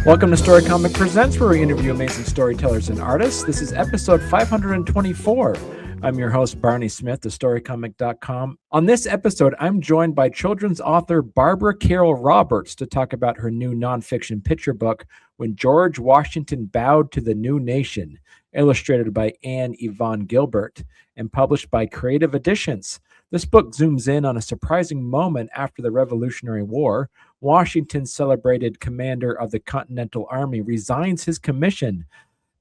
Welcome to Storycomic Presents, where we interview amazing storytellers and artists. This is episode 524. I'm your host, Barney Smith of Storycomic.com. On this episode, I'm joined by children's author Barbara Carroll Roberts to talk about her new nonfiction picture book, When George Washington Bowed to the New Nation, illustrated by Anne Yvonne Gilbert and published by Creative Editions. This book zooms in on a surprising moment after the Revolutionary War. Washington's celebrated commander of the Continental Army resigns his commission,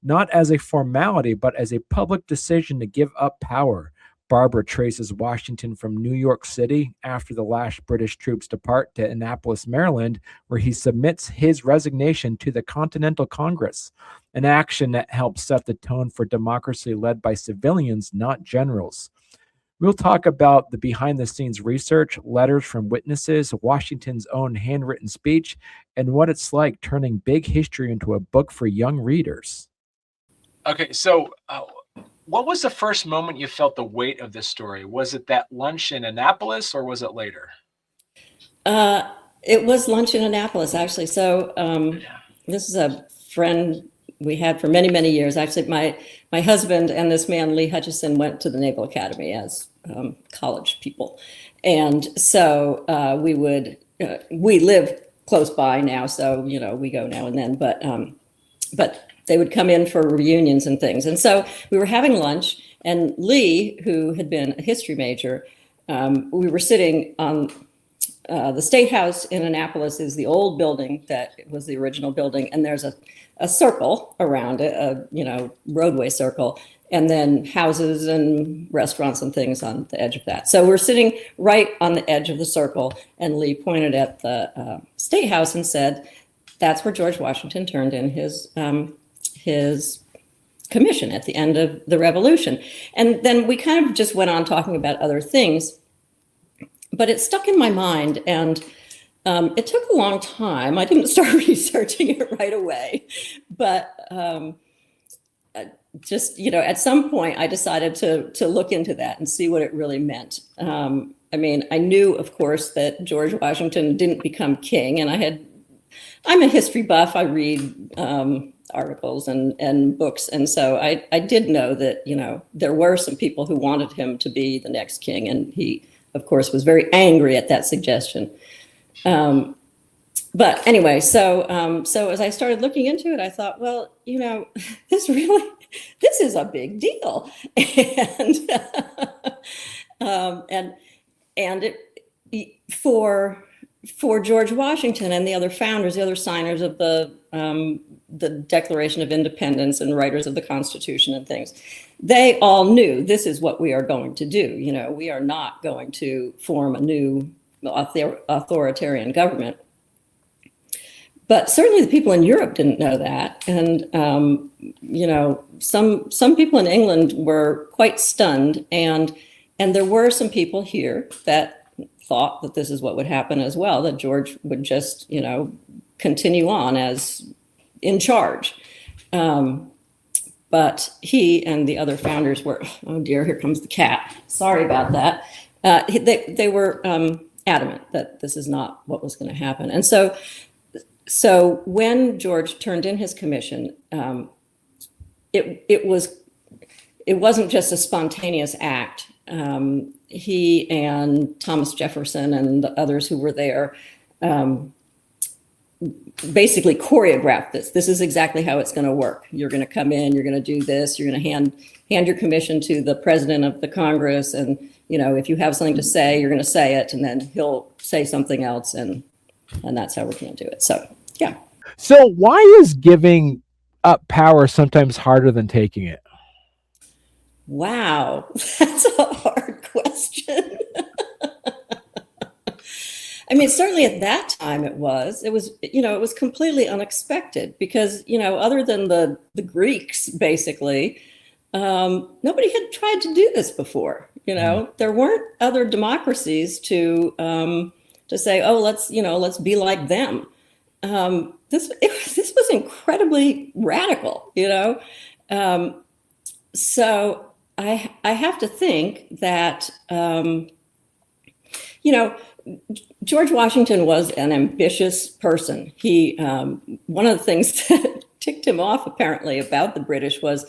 not as a formality, but as a public decision to give up power. Barbara traces Washington from New York City after the last British troops depart to Annapolis, Maryland, where he submits his resignation to the Continental Congress, an action that helps set the tone for democracy led by civilians, not generals. We'll talk about the behind-the-scenes research, letters from witnesses, Washington's own handwritten speech, and what it's like turning big history into a book for young readers. Okay, so what was the first moment you felt the weight of this story? Was it that lunch in Annapolis, or was it later? It was lunch in Annapolis, actually. So this is a friend we had for many, many years. Actually, my husband and this man, Lee Hutchison, went to the Naval Academy as college people. And so we live close by now, so, we go now and then, but they would come in for reunions and things. And so we were having lunch, and Lee, who had been a history major, we were sitting on the State House in Annapolis is the old building that was the original building, and there's a circle around it, a roadway circle, and then houses and restaurants and things on the edge of that. So we're sitting right on the edge of the circle, and Lee pointed at the State House and said, "That's where George Washington turned in his commission at the end of the Revolution." And then we kind of just went on talking about other things, but it stuck in my mind, and it took a long time. I didn't start researching it right away, but just, at some point I decided to look into that and see what it really meant. I mean, I knew, of course, that George Washington didn't become king, and I'm a history buff. I read articles and books, and so I did know that, there were some people who wanted him to be the next king, and he, of course, was very angry at that suggestion. But anyway, so as I started looking into it, I thought, well, this is a big deal, and for George Washington and the other founders, the other signers of the Declaration of Independence and writers of the Constitution and things, they all knew this is what we are going to do. We are not going to form a new authoritarian government. But certainly the people in Europe didn't know that. And, some people in England were quite stunned. And there were some people here that thought that this is what would happen as well, that George would just, continue on as in charge. But he and the other founders were, oh dear, here comes the cat. Sorry about that. They were adamant that this is not what was going to happen. And so when George turned in his commission, it wasn't just a spontaneous act. He and Thomas Jefferson and the others who were there basically choreographed this. This is exactly how it's going to work. You're going to come in, you're going to do this, you're going to hand your commission to the president of the Congress, and if you have something to say, you're going to say it, and then he'll say something else, and that's how we're going to do it. So, yeah. So why is giving up power sometimes harder than taking it? Wow, that's a hard question. I mean, certainly at that time it was completely unexpected because, other than the Greeks, basically, nobody had tried to do this before. There weren't other democracies to to say, oh, let's be like them. This was incredibly radical, so I have to think that, George Washington was an ambitious person. He, one of the things that ticked him off apparently about the British was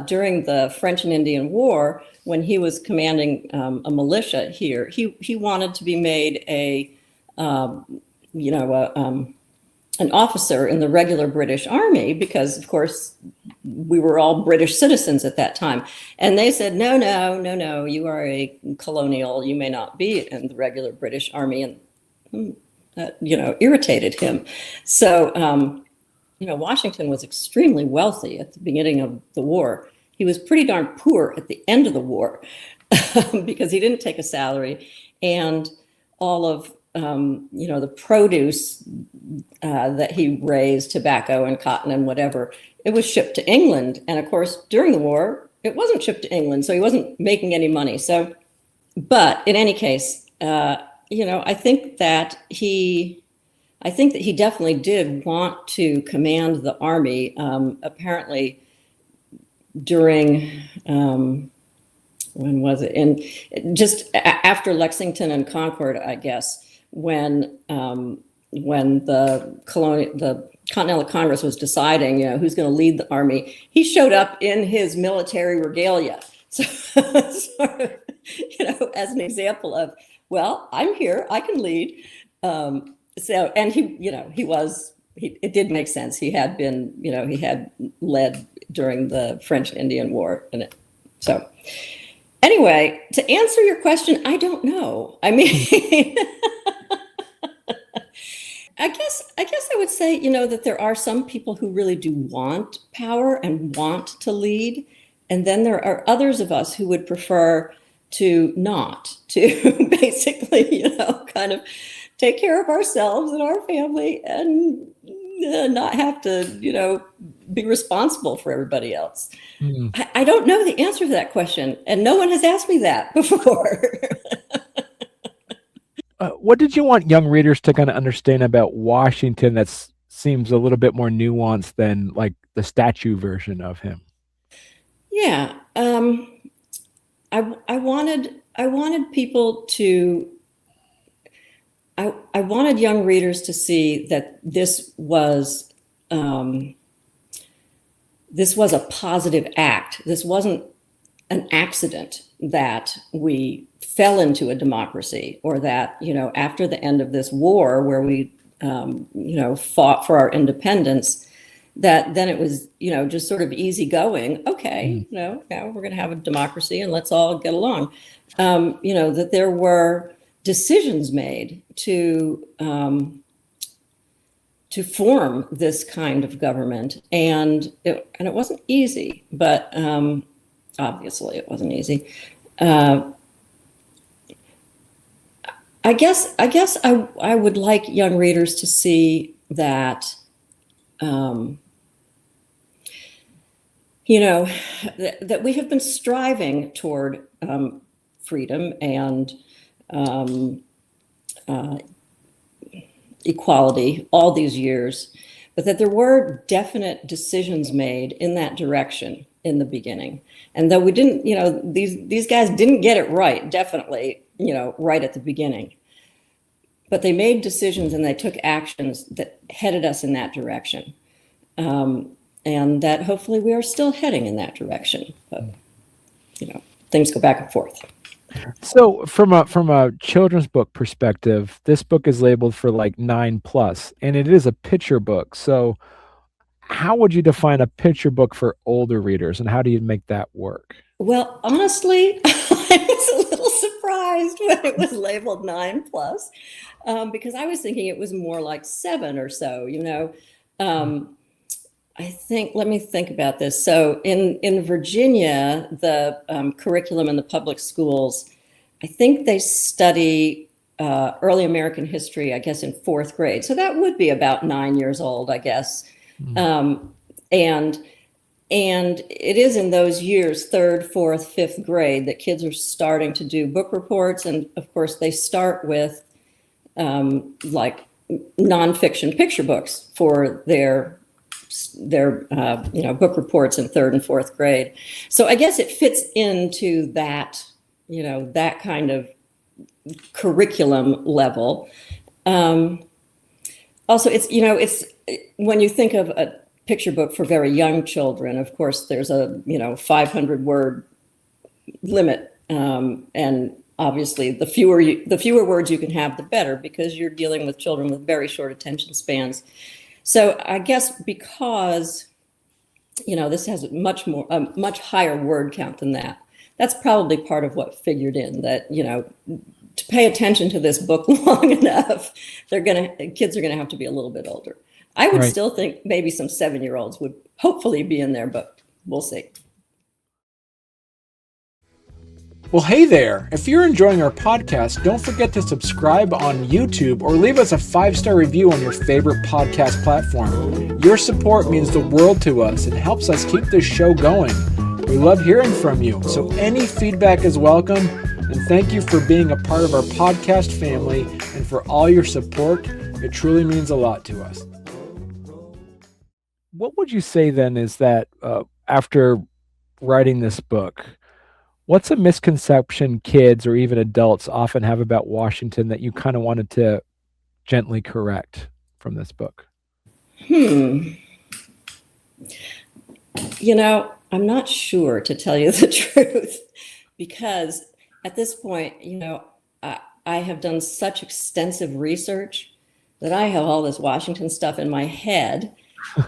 during the French and Indian War, when he was commanding a militia here, he wanted to be made an officer in the regular British Army because, of course, we were all British citizens at that time. And they said, no, you are a colonial. You may not be in the regular British Army. And that, irritated him. So, Washington was extremely wealthy at the beginning of the war. He was pretty darn poor at the end of the war because he didn't take a salary, and all of the produce that he raised, tobacco and cotton and whatever, it was shipped to England. And of course, during the war, it wasn't shipped to England, so he wasn't making any money. So, but in any case, I think that he definitely did want to command the army. Apparently, during when was it? And just after Lexington and Concord, I guess, when the Continental Congress was deciding, who's going to lead the army, he showed up in his military regalia. So, sort of, as an example of, well, I'm here, I can lead. So, and it did make sense. He had been, he had led during the French and Indian War. So anyway, to answer your question, I don't know. I mean, I guess I would say, that there are some people who really do want power and want to lead. And then there are others of us who would prefer to not, to basically, kind of take care of ourselves and our family and not have to, be responsible for everybody else. I don't know the answer to that question, and no one has asked me that before. What did you want young readers to kind of understand about Washington that seems a little bit more nuanced than like the statue version of him? Yeah, I wanted people to. I wanted young readers to see that this was a positive act. This wasn't an accident that we fell into a democracy, or that, after the end of this war where we, fought for our independence, that then it was, just sort of easy going. Okay, now we're going to have a democracy and let's all get along. That there were decisions made to form this kind of government, and it wasn't easy, but obviously it wasn't easy. I guess I would like young readers to see that, that we have been striving toward freedom and equality all these years, but that there were definite decisions made in that direction in the beginning. And though we didn't, these guys didn't get it right, definitely, right at the beginning, but they made decisions and they took actions that headed us in that direction. And that hopefully we are still heading in that direction, but, things go back and forth. So from a children's book perspective, this book is labeled for like 9+, and it is a picture book. So how would you define a picture book for older readers, and how do you make that work? Well, honestly, I was a little surprised when it was labeled 9+, because I was thinking it was more like 7 or so, I think, let me think about this. So in Virginia, the curriculum in the public schools, I think they study early American history, I guess, in 4th grade. So that would be about 9 years old, I guess. And it is in those years, 3rd, 4th, 5th grade, that kids are starting to do book reports. And of course, they start with like nonfiction picture books for their book reports in third and fourth grade. So I guess it fits into that, that kind of curriculum level. Also, it's when you think of a picture book for very young children, of course, there's a 500 word limit, and obviously the fewer words you can have, the better, because you're dealing with children with very short attention spans. So I guess because this has a much higher word count than that. That's probably part of what figured in that, to pay attention to this book long enough, kids are gonna have to be a little bit older. I would still think maybe some 7-year-olds would hopefully be in there, but we'll see. Well, hey there. If you're enjoying our podcast, don't forget to subscribe on YouTube or leave us a 5-star review on your favorite podcast platform. Your support means the world to us and helps us keep this show going. We love hearing from you, so any feedback is welcome. And thank you for being a part of our podcast family and for all your support. It truly means a lot to us. What would you say then is that after writing this book, what's a misconception kids or even adults often have about Washington that you kind of wanted to gently correct from this book? I'm not sure, to tell you the truth, because at this point, I have done such extensive research that I have all this Washington stuff in my head.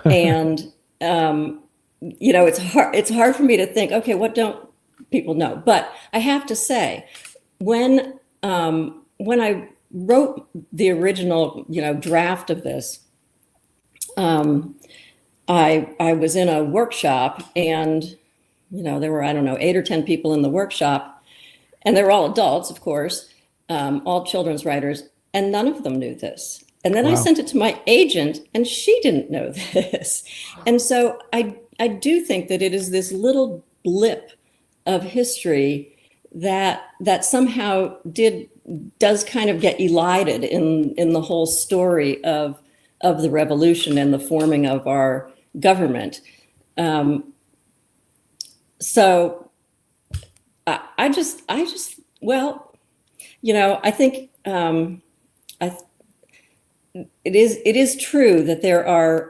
And, it's hard for me to think, okay, what don't people know? But I have to say, when I wrote the original, draft of this, I was in a workshop, and, there were, 8 or 10 people in the workshop, and they were all adults, of course, all children's writers, and none of them knew this. And then I sent it to my agent, and she didn't know this. And so I do think that it is this little blip of history that somehow does kind of get elided in the whole story of the revolution and the forming of our government. So I think it is true that there are,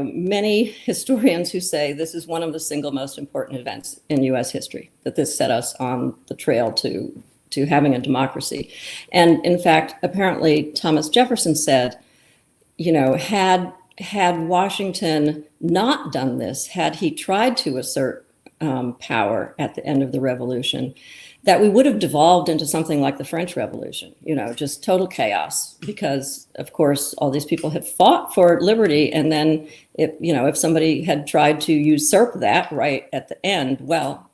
many historians who say this is one of the single most important events in U.S. history, that this set us on the trail to having a democracy. And in fact, apparently Thomas Jefferson said, had Washington not done this, had he tried to assert power at the end of the Revolution, that we would have devolved into something like the French Revolution, just total chaos, because of course all these people had fought for liberty, and then if somebody had tried to usurp that right at the end, well,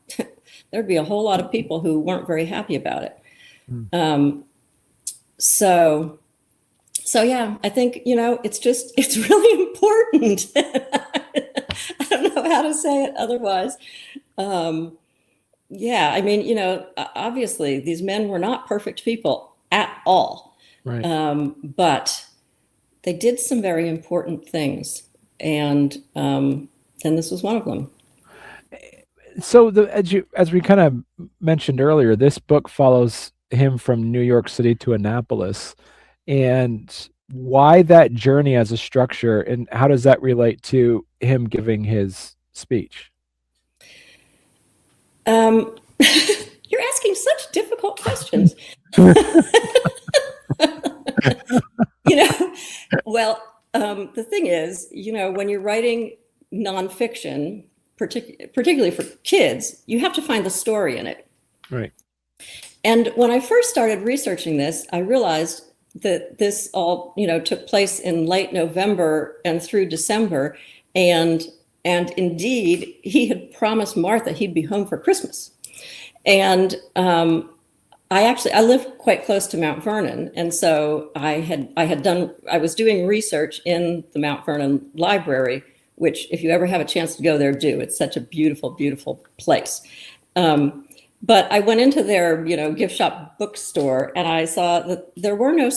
there'd be a whole lot of people who weren't very happy about it. So yeah, I think it's really important. I don't know how to say it otherwise. Yeah, obviously these men were not perfect people at all, right. But they did some very important things, and this was one of them. So as we kind of mentioned earlier, this book follows him from New York City to Annapolis, and why that journey as a structure, and how does that relate to him giving his speech? You're asking such difficult questions. The thing is, when you're writing nonfiction, particularly for kids, you have to find the story in it. Right. And when I first started researching this, I realized that this all, took place in late November and through December. And indeed, he had promised Martha he'd be home for Christmas. And I live quite close to Mount Vernon. And so I was doing research in the Mount Vernon Library, which if you ever have a chance to go there, do. It's such a beautiful, beautiful place. but I went into their, gift shop bookstore, and I saw that there were no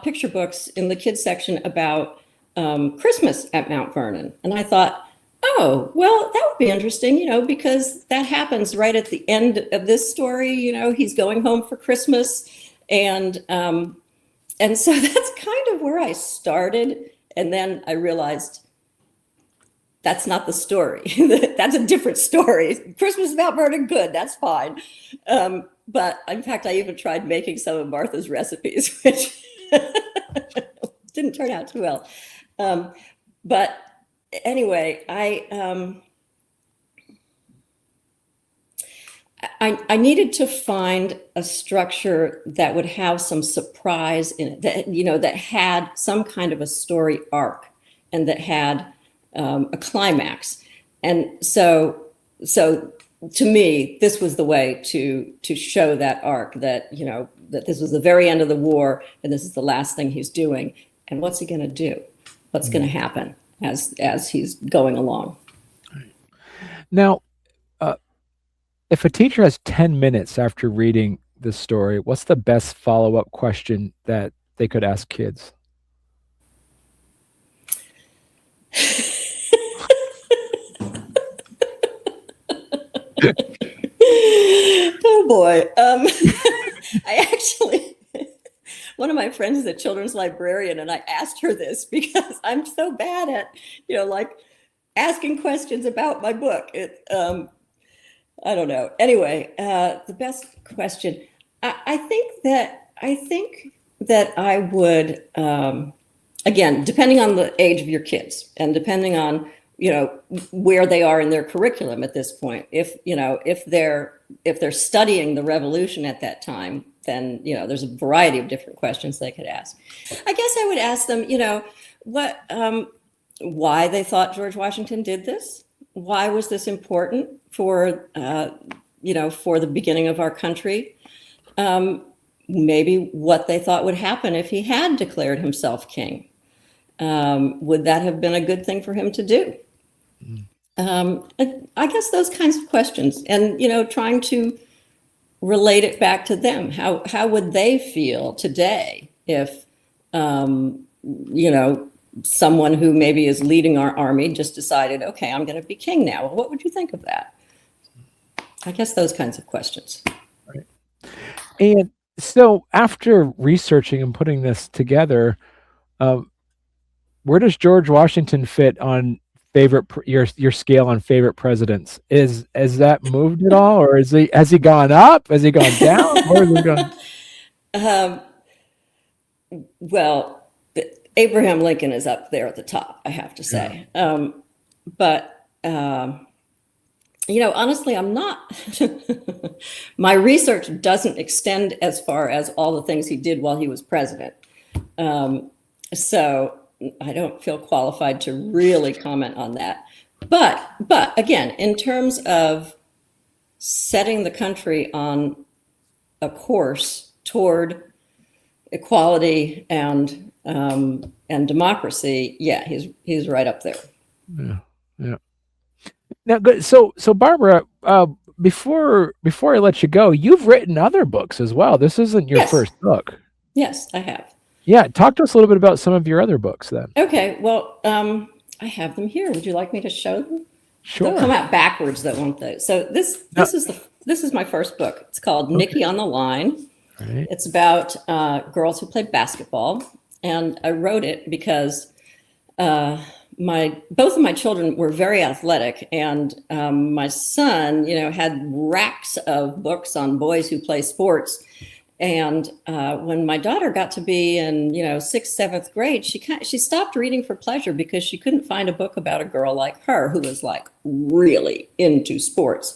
picture books in the kids section about Christmas at Mount Vernon. And I thought, oh, well, that would be interesting, because that happens right at the end of this story. He's going home for Christmas, and so that's kind of where I started. And then I realized that's not the story. That's a different story. Christmas at Mount Vernon, good, that's fine. But in fact, I even tried making some of Martha's recipes, which didn't turn out too well. But anyway, I needed to find a structure that would have some surprise in it, that had some kind of a story arc, and that had a climax. And so to me, this was the way to show that arc, that that this was the very end of the war, and this is the last thing he's doing. And what's he going to do? What's going to happen as he's going along? Now, if a teacher has 10 minutes after reading this story, what's the best follow-up question that they could ask kids? Oh boy. I actually, one of my friends is a children's librarian, and I asked her this because I'm so bad at, like asking questions about my book. I don't know. Anyway, the best question, I think that I would, again, depending on the age of your kids and depending on, where they are in their curriculum at this point. If they're studying the revolution at that time, then, there's a variety of different questions they could ask. I guess I would ask them, why they thought George Washington did this. Why was this important for the beginning of our country? Maybe what they thought would happen if he had declared himself king. Would that have been a good thing for him to do? I guess those kinds of questions, and trying to relate it back to them. How would they feel today if someone who maybe is leading our army just decided, okay, I'm going to be king now? Well, what would you think of that? I guess those kinds of questions. Right. And so after researching and putting this together, where does George Washington fit on your scale on favorite presidents? Has that moved at all, or has he gone up? Has he gone down? Where has he gone? Well, Abraham Lincoln is up there at the top, I have to say. Yeah. But honestly, I'm not. My research doesn't extend as far as all the things he did while he was president. So I don't feel qualified to really comment on that. But again, in terms of setting the country on a course toward equality and democracy, yeah, he's right up there. Yeah. Now, good. So Barbara, before I let you go, you've written other books as well. This isn't your first book. Yes, I have. Yeah, talk to us a little bit about some of your other books then. Okay, well, I have them here. Would you like me to show them? Sure. They'll come out backwards, though, won't they? So this is my first book. It's called Nikki on the Line. Right. It's about girls who play basketball, and I wrote it because both of my children were very athletic, and my son, had racks of books on boys who play sports. And when my daughter got to be in, 6th, 7th grade, she stopped reading for pleasure because she couldn't find a book about a girl like her who was like really into sports.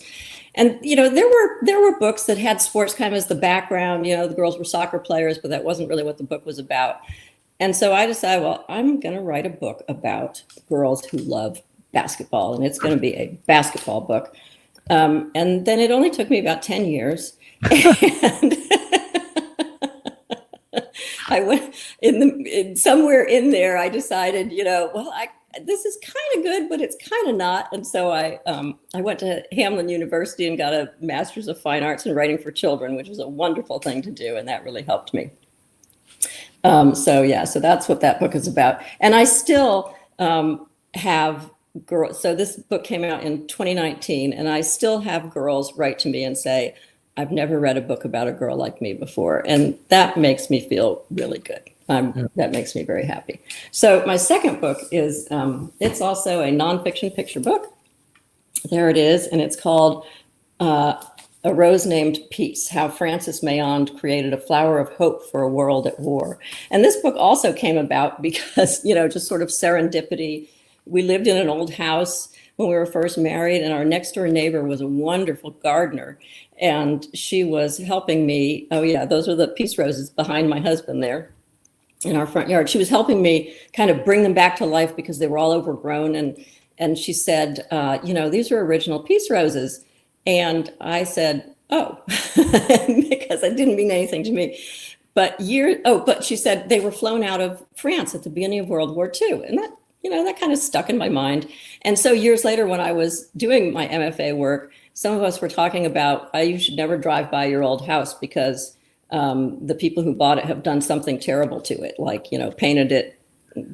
And, there were books that had sports kind of as the background, the girls were soccer players, but that wasn't really what the book was about. And so I decided, well, I'm going to write a book about girls who love basketball, and it's going to be a basketball book. And then it only took me about 10 years. And I went somewhere in there, I decided, well, this is kind of good, but it's kind of not. And so I went to Hamlin University and got a Master's of Fine Arts in Writing for Children, which was a wonderful thing to do, and that really helped me. So that's what that book is about. And I still have girls. So this book came out in 2019, and I still have girls write to me and say, I've never read a book about a girl like me before. And that makes me feel really good. That makes me very happy. So my second book is, it's also a nonfiction picture book. There it is. And it's called A Rose Named Peace, How Frances Mayond Created a Flower of Hope for a World at War. And this book also came about because, just sort of serendipity. We lived in an old house when we were first married, and our next door neighbor was a wonderful gardener. And she was helping me. Oh yeah, those are the peace roses behind my husband there in our front yard. She was helping me kind of bring them back to life because they were all overgrown. And she said, these are original peace roses. And I said, oh, because it didn't mean anything to me. But she said they were flown out of France at the beginning of World War II. And that kind of stuck in my mind. And so years later, when I was doing my MFA work, some of us were talking about, you should never drive by your old house because the people who bought it have done something terrible to it, like, painted it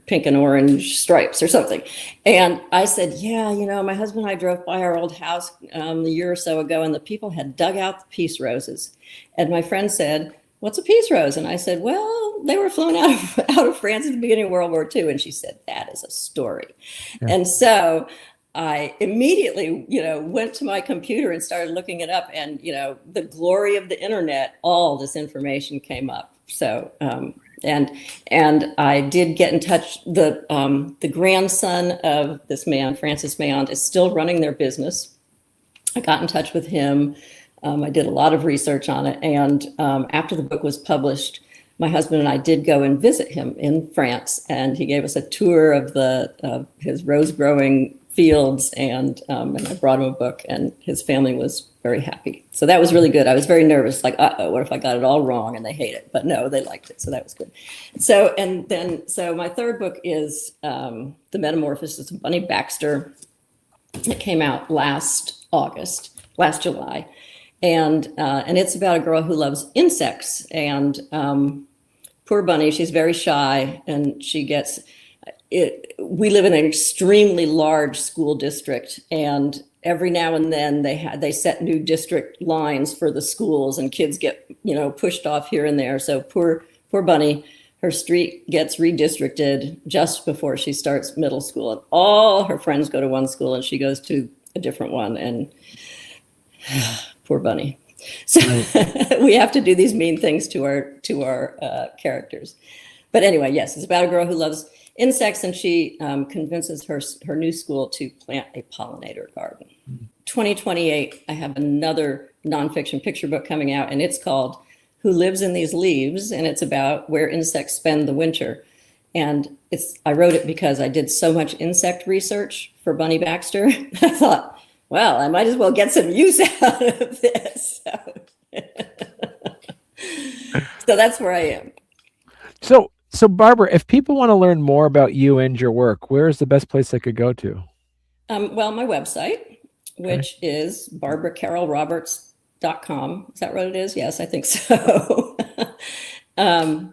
pink and orange stripes or something. And I said, yeah, my husband and I drove by our old house a year or so ago, and the people had dug out the peace roses. And my friend said, what's a peace rose? And I said, well, they were flown out of France at the beginning of World War II. And she said, that is a story. Yeah. And so I immediately, went to my computer and started looking it up. And, the glory of the internet, all this information came up. So, and I did get in touch. The grandson of this man, Frances Mayond, is still running their business. I got in touch with him. I did a lot of research on it. And after the book was published, my husband and I did go and visit him in France. And he gave us a tour of his rose growing fields. And I brought him a book, and his family was very happy. So that was really good. I was very nervous, like, what if I got it all wrong and they hate it? But no, they liked it. So that was good. So my third book is The Metamorphosis of Bunny Baxter. It came out last July. And it's about a girl who loves insects, and poor Bunny, she's very shy, and she gets it. We live in an extremely large school district, and every now and then they set new district lines for the schools, and kids get pushed off here and there. So poor Bunny, her street gets redistricted just before she starts middle school, and all her friends go to one school, and she goes to a different one, and poor Bunny. So we have to do these mean things to our characters. But anyway, yes, it's about a girl who loves insects, and she convinces her new school to plant a pollinator garden. 2028, I have another nonfiction picture book coming out, and it's called Who Lives in These Leaves? And it's about where insects spend the winter. And I wrote it because I did so much insect research for Bunny Baxter. I thought, well, I might as well get some use out of this. So that's where I am. So Barbara, if people want to learn more about you and your work, where is the best place they could go to? Well, my website, which is barbaracarrollroberts.com. Is that what it is? Yes, I think so. Yeah,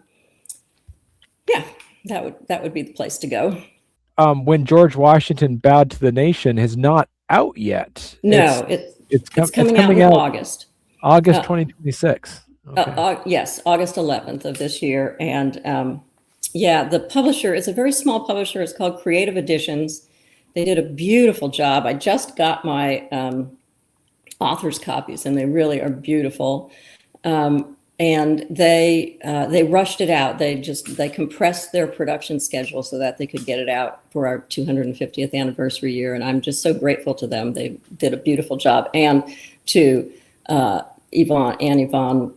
that would be the place to go. When George Washington Bowed to the Nation is not out yet. No, it's coming out in August. August 2026. Okay. Yes, August 11th of this year. And the publisher, it's a very small publisher. It's called Creative Editions. They did a beautiful job. I just got my author's copies, and they really are beautiful. And they rushed it out. They compressed their production schedule so that they could get it out for our 250th anniversary year. And I'm just so grateful to them. They did a beautiful job. And to Anne Yvonne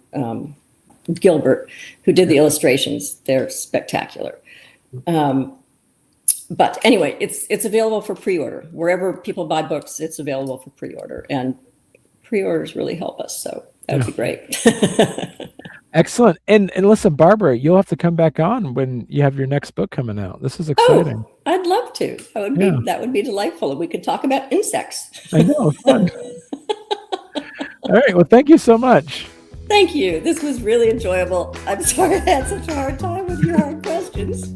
Gilbert, who did the illustrations. They're spectacular. But anyway, it's available for pre-order. Wherever people buy books, it's available for pre-order. And pre-orders really help us. So that would be great. Excellent. And listen, Barbara, you'll have to come back on when you have your next book coming out. This is exciting. I'd love to. That would be delightful. We could talk about insects. I know, fun. All right. Well, thank you so much. Thank you. This was really enjoyable. I'm sorry I had such a hard time with your hard questions.